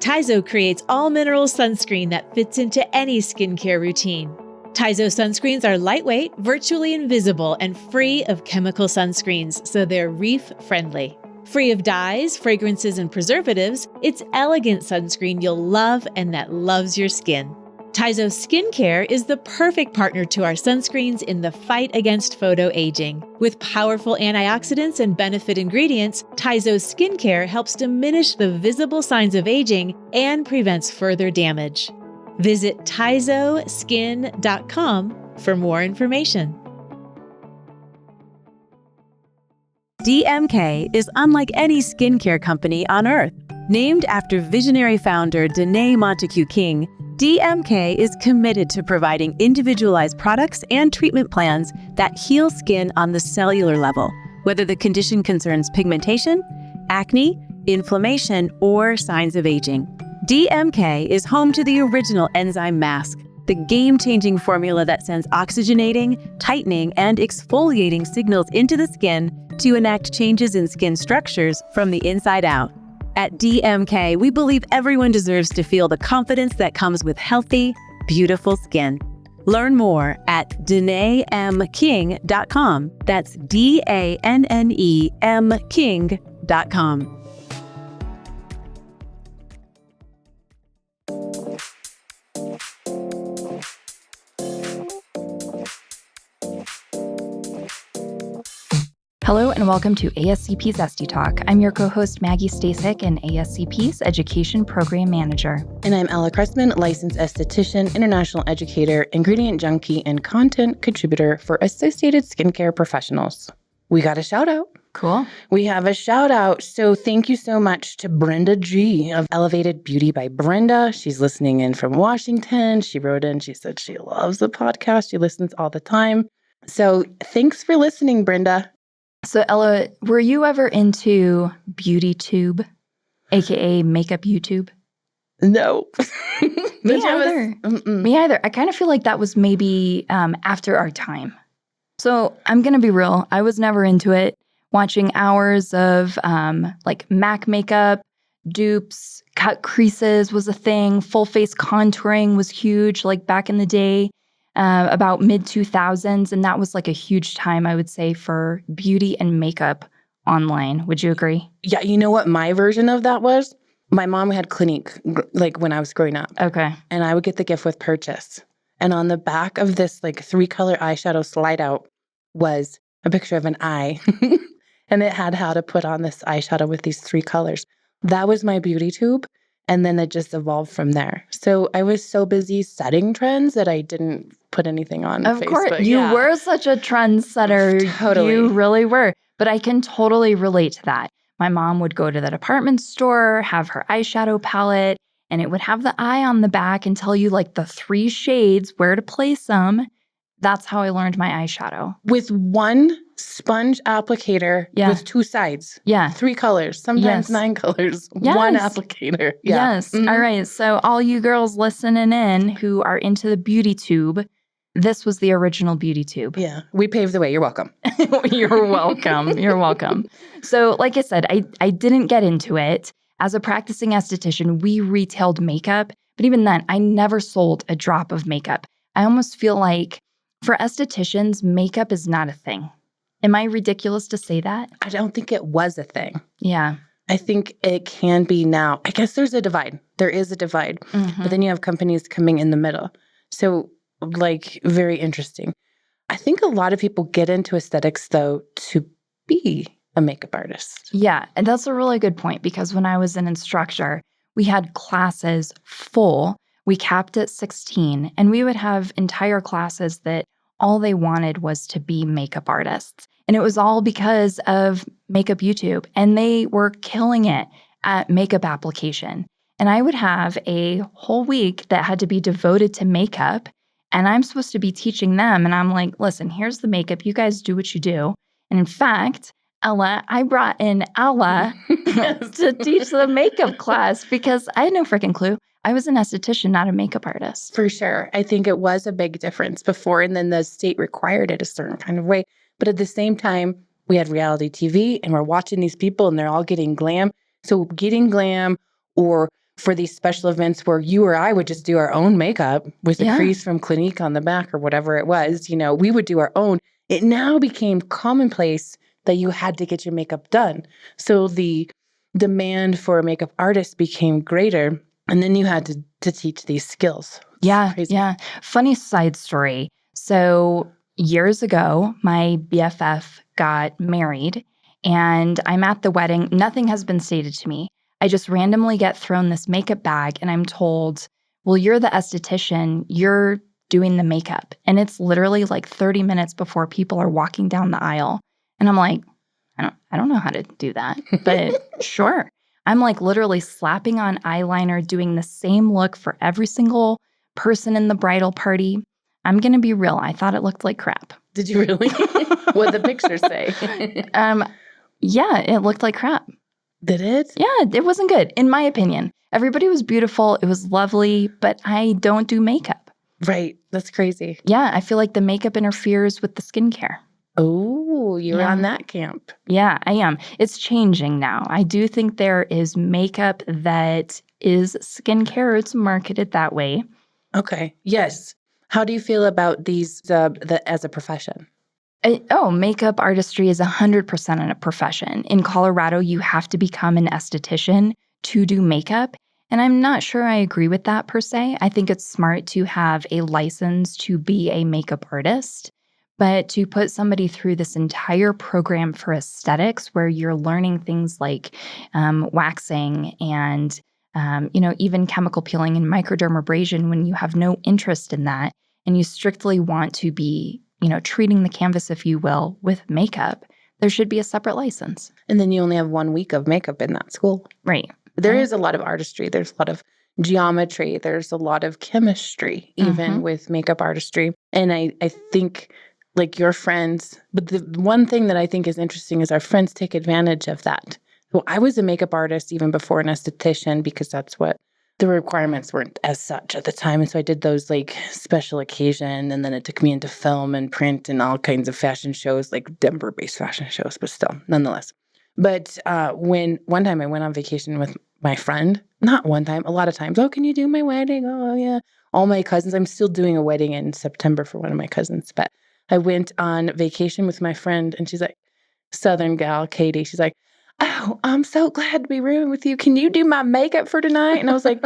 Tizo creates all-mineral sunscreen that fits into any skincare routine. Tizo sunscreens are lightweight, virtually invisible, and free of chemical sunscreens, so they're reef-friendly. Free of dyes, fragrances, and preservatives, it's elegant sunscreen you'll love and that loves your skin. Tizo Skincare is the perfect partner to our sunscreens in the fight against photoaging. With powerful antioxidants and benefit ingredients, Tizo Skincare helps diminish the visible signs of aging and prevents further damage. Visit tizoskin.com for more information. DMK is unlike any skincare company on Earth. Named after visionary founder Danné Montague-King, DMK is committed to providing individualized products and treatment plans that heal skin on the cellular level, whether the condition concerns pigmentation, acne, inflammation, or signs of aging. DMK is home to the original enzyme mask, the game-changing formula that sends oxygenating, tightening, and exfoliating signals into the skin to enact changes in skin structures from the inside out. At DMK, we believe everyone deserves to feel the confidence that comes with healthy, beautiful skin. Learn more at DannéMking.com. That's DANNEM King.com. Hello and welcome to ASCP's Esty Talk. I'm your co-host Maggie Staszcuk and ASCP's Education Program Manager. And I'm Ella Cressman, licensed esthetician, international educator, ingredient junkie, and content contributor for Associated Skincare Professionals. We got a shout out. Cool. We have a shout out. So thank you so much to Brenda G of Elevated Beauty by Brenda. She's listening in from Washington. She wrote in, she said she loves the podcast. She listens all the time. So thanks for listening, Brenda. So Ella, were you ever into BeautyTube, aka makeup YouTube? No. Me either. Me either. I kind of feel like that was maybe after our time. So I'm going to be real. I was never into it. Watching hours of like MAC makeup, dupes, cut creases was a thing. Full face contouring was huge, like back in the day. About mid-2000s, and that was like a huge time, I would say, for beauty and makeup online. Would you agree? Yeah, you know what my version of that was? My mom had Clinique, like when I was growing up. Okay. And I would get the gift with purchase. And on the back of this like 3-color eyeshadow slide out was a picture of an eye. And it had how to put on this eyeshadow with these 3 colors. That was my BeautyTube. And then it just evolved from there. So I was so busy setting trends that I didn't put anything on Facebook. Of course. You were such a trendsetter. Totally. You really were. But I can totally relate to that. My mom would go to the department store, have her eyeshadow palette, and it would have the eye on the back and tell you like the 3 shades, where to place them. That's how I learned my eyeshadow. With one sponge applicator with 2 sides. Yeah. 3 colors, sometimes 9 colors. Yes. One applicator. Yeah. Yes. Mm-hmm. All right. So all you girls listening in who are into the BeautyTube, this was the original BeautyTube. Yeah. We paved the way. You're welcome. You're welcome. You're welcome. So like I said, I didn't get into it. As a practicing esthetician, we retailed makeup. But even then, I never sold a drop of makeup. I almost feel like for estheticians, makeup is not a thing. Am I ridiculous to say that? I don't think it was a thing. Yeah. I think it can be now. I guess there's a divide. There is a divide. Mm-hmm. But then you have companies coming in the middle. So like very interesting. I think a lot of people get into aesthetics though to be a makeup artist. Yeah. And that's a really good point because when I was an instructor, we had classes full. We capped at 16 and we would have entire classes that all they wanted was to be makeup artists. And it was all because of Makeup YouTube. And they were killing it at makeup application. And I would have a whole week that had to be devoted to makeup. And I'm supposed to be teaching them. And I'm like, listen, here's the makeup. You guys do what you do. And in fact, Ella, I brought in Ella to teach the makeup class because I had no freaking clue. I was an esthetician, not a makeup artist. For sure. I think it was a big difference before, and then the state required it a certain kind of way. But at the same time, we had reality TV, and we're watching these people, and they're all getting glam. So getting glam or for these special events where you or I would just do our own makeup with the Yeah. crease from Clinique on the back or whatever it was, we would do our own. It now became commonplace that you had to get your makeup done. So the demand for a makeup artist became greater, and then you had to teach these skills. It's Yeah, crazy. yeah. Funny side story. So years ago, my BFF got married, and I'm at the wedding. Nothing has been stated to me. I just randomly get thrown this makeup bag, and I'm told, well, you're the esthetician. You're doing the makeup. And it's literally like 30 minutes before people are walking down the aisle. And I'm like, I don't know how to do that, but sure. I'm like literally slapping on eyeliner, doing the same look for every single person in the bridal party. I'm going to be real. I thought it looked like crap. Did you really? What the pictures say? Yeah, it looked like crap. Did it? Yeah, it wasn't good, in my opinion. Everybody was beautiful. It was lovely, but I don't do makeup. Right. That's crazy. Yeah, I feel like the makeup interferes with the skincare. Oh, you're on that camp. Yeah, I am. It's changing now. I do think there is makeup that is skincare. It's marketed that way. Okay. Yes. How do you feel about these as a profession? Makeup artistry is 100% a profession. In Colorado, you have to become an esthetician to do makeup. And I'm not sure I agree with that per se. I think it's smart to have a license to be a makeup artist. But to put somebody through this entire program for aesthetics where you're learning things like waxing and, even chemical peeling and microdermabrasion when you have no interest in that and you strictly want to be, treating the canvas, if you will, with makeup, there should be a separate license. And then you only have 1 week of makeup in that school. Right. There is a lot of artistry. There's a lot of geometry. There's a lot of chemistry, even with makeup artistry. And I think like your friends, but the one thing that I think is interesting is our friends take advantage of that. Well, I was a makeup artist even before an esthetician because that's what the requirements weren't as such at the time. And so I did those like special occasion, and then it took me into film and print and all kinds of fashion shows, like Denver-based fashion shows, but still, nonetheless. But when one time I went on vacation with my friend, not one time, a lot of times, can you do my wedding? Oh, yeah. All my cousins. I'm still doing a wedding in September for one of my cousins, but I went on vacation with my friend, and she's like, Southern gal, Katie. She's like, oh, I'm so glad to be rooming with you. Can you do my makeup for tonight? And I was like,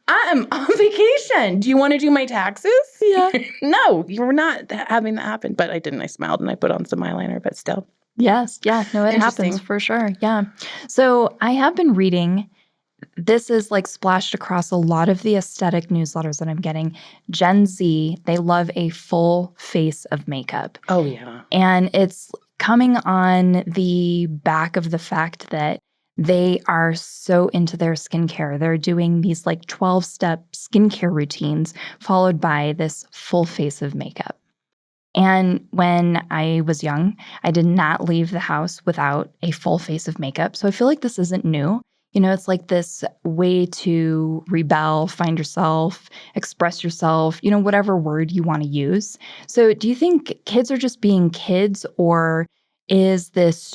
I am on vacation. Do you want to do my taxes? Yeah. No, you're not having that happen. But I didn't. I smiled and I put on some eyeliner, but still. Yes. Yeah. No, it happens for sure. Yeah. So I have been reading. This is like splashed across a lot of the aesthetic newsletters that I'm getting. Gen Z, they love a full face of makeup. Oh, yeah. And it's coming on the back of the fact that they are so into their skincare. They're doing these like 12-step skincare routines followed by this full face of makeup. And when I was young, I did not leave the house without a full face of makeup. So I feel like this isn't new. It's like this way to rebel, find yourself, express yourself, whatever word you want to use. So do you think kids are just being kids, or is this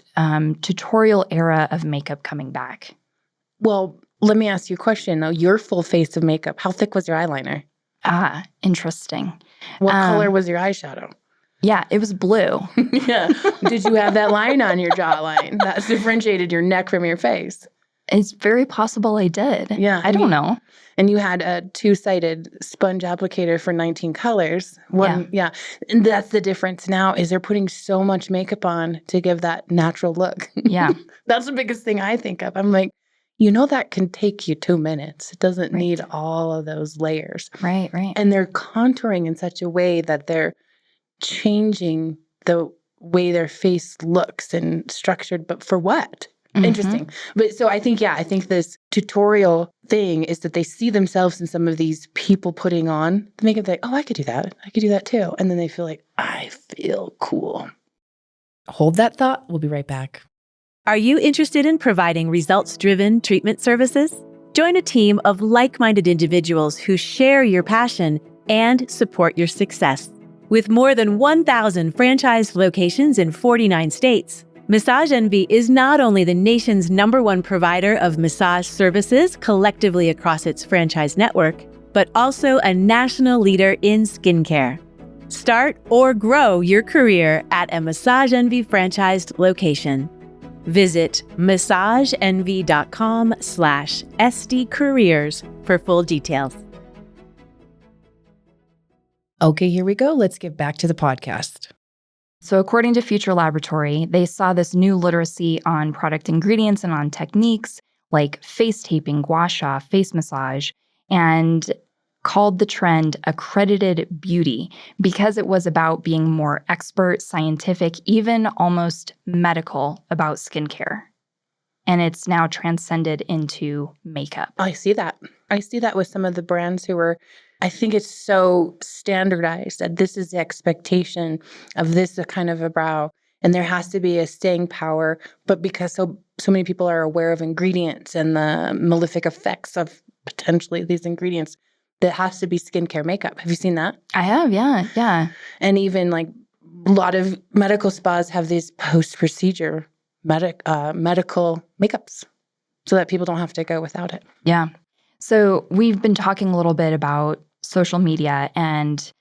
tutorial era of makeup coming back? Well, let me ask you a question. Now, your full face of makeup, how thick was your eyeliner? Ah, interesting. What color was your eyeshadow? Yeah, it was blue. Yeah. Did you have that line on your jawline that differentiated your neck from your face? It's very possible I did. Yeah. I don't know. And you had a 2-sided sponge applicator for 19 colors. Yeah. And that's the difference now is they're putting so much makeup on to give that natural look. Yeah. That's the biggest thing I think of. I'm like, that can take you 2 minutes. It doesn't need all of those layers. Right. And they're contouring in such a way that they're changing the way their face looks and structured, but for what? Mm-hmm. Interesting. But so I think this tutorial thing is that they see themselves in some of these people putting on the makeup. Like, I could do that. I could do that too. And then they feel like, I feel cool. Hold that thought. We'll be right back. Are you interested in providing results-driven treatment services? Join a team of like-minded individuals who share your passion and support your success. With more than 1,000 franchised locations in 49 states, Massage Envy is not only the nation's #1 provider of massage services collectively across its franchise network, but also a national leader in skincare. Start or grow your career at a Massage Envy franchised location. Visit massageenvy.com/SDcareers for full details. Okay, here we go. Let's get back to the podcast. So according to Future Laboratory, they saw this new literacy on product ingredients and on techniques like face taping, gua sha, face massage, and called the trend accredited beauty because it was about being more expert, scientific, even almost medical about skincare. And it's now transcended into makeup. I see that. I see that with some of the brands who are, I think it's so standardized that this is the expectation of this kind of a brow. And there has to be a staying power. But because so many people are aware of ingredients and the malefic effects of potentially these ingredients, that has to be skincare makeup. Have you seen that? I have, yeah. And even like a lot of medical spas have these post-procedure medical makeups so that people don't have to go without it. Yeah. So we've been talking a little bit about social media and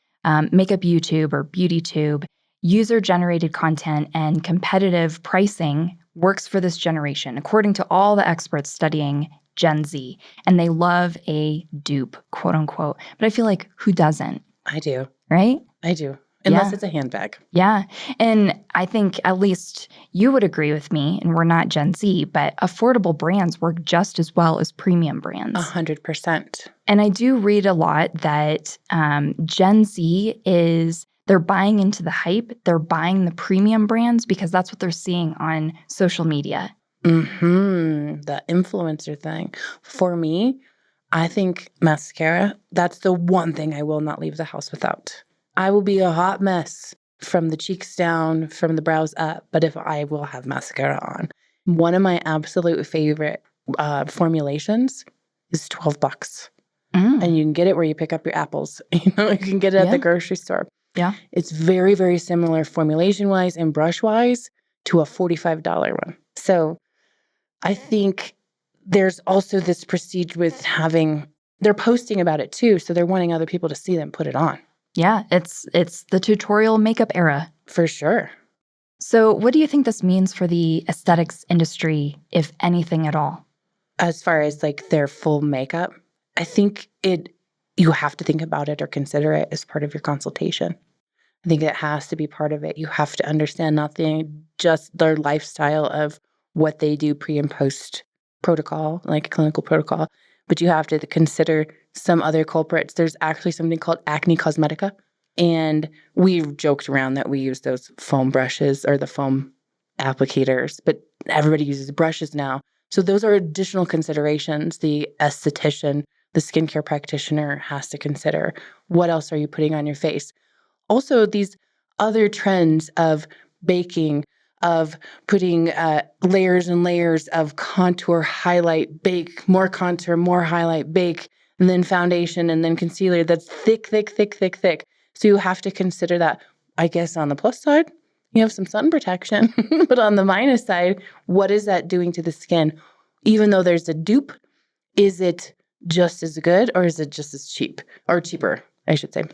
makeup YouTube or BeautyTube. User-generated content and competitive pricing works for this generation, according to all the experts studying Gen Z. And they love a dupe, quote unquote. But I feel like who doesn't? I do. Right? I do. Unless Yeah. it's a handbag. Yeah. And I think at least you would agree with me, and we're not Gen Z, but affordable brands work just as well as premium brands. 100%. And I do read a lot that Gen Z they're buying into the hype. They're buying the premium brands because that's what they're seeing on social media. The influencer thing. For me, I think mascara, that's the one thing I will not leave the house without. I will be a hot mess from the cheeks down, from the brows up, but if I will have mascara on. One of my absolute favorite formulations is $12. And you can get it where you pick up your apples. You can get it at the grocery store. Yeah. It's very, very similar formulation-wise and brush-wise to a $45 one. So I think there's also this prestige with they're posting about it too, so they're wanting other people to see them put it on. Yeah, it's the tutorial makeup era. For sure. So what do you think this means for the aesthetics industry, if anything at all? As far as like their full makeup, I think you have to think about it or consider it as part of your consultation. I think it has to be part of it. You have to understand nothing, just their lifestyle of what they do pre and post protocol, like clinical protocol. But you have to consider some other culprits. There's actually something called acne cosmetica. And we've joked around that we use those foam brushes or the foam applicators, but everybody uses brushes now. So those are additional considerations the esthetician, the skincare practitioner has to consider. What else are you putting on your face? Also, these other trends of baking, of putting layers and layers of contour, highlight, bake, more contour, more highlight, bake, and then foundation, and then concealer that's thick, thick, thick, thick, thick. So you have to consider that. I guess on the plus side, you have some sun protection, but on the minus side, what is that doing to the skin? Even though there's a dupe, is it just as good or is it just as cheap or cheaper, I should say?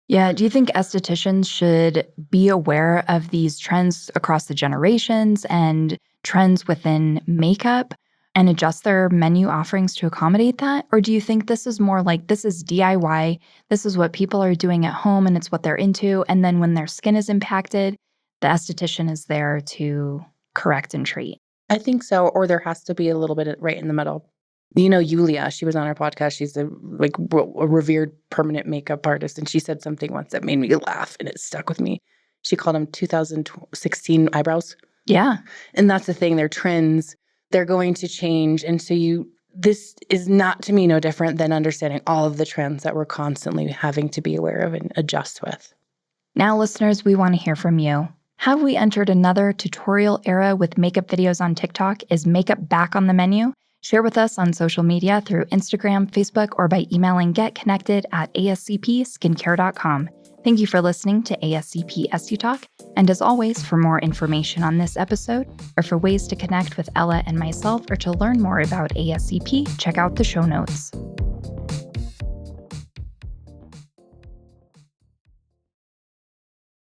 Yeah. Do you think estheticians should be aware of these trends across the generations and trends within makeup and adjust their menu offerings to accommodate that? Or do you think this is more like this is DIY, this is what people are doing at home and it's what they're into, and then when their skin is impacted, the esthetician is there to correct and treat? I think so, or there has to be a little bit right in the middle. You know, Yulia, she was on our podcast. She's a revered permanent makeup artist. And she said something once that made me laugh and it stuck with me. She called them 2016 eyebrows. Yeah. And that's the thing. They're trends. They're going to change. And so this is not, to me, no different than understanding all of the trends that we're constantly having to be aware of and adjust with. Now, listeners, we want to hear from you. Have we entered another tutorial era with makeup videos on TikTok? Is makeup back on the menu? Share with us on social media through Instagram, Facebook, or by emailing getconnected@ascpskincare.com. Thank you for listening to ASCP Esty Talk. And as always, for more information on this episode, or for ways to connect with Ella and myself, or to learn more about ASCP, check out the show notes.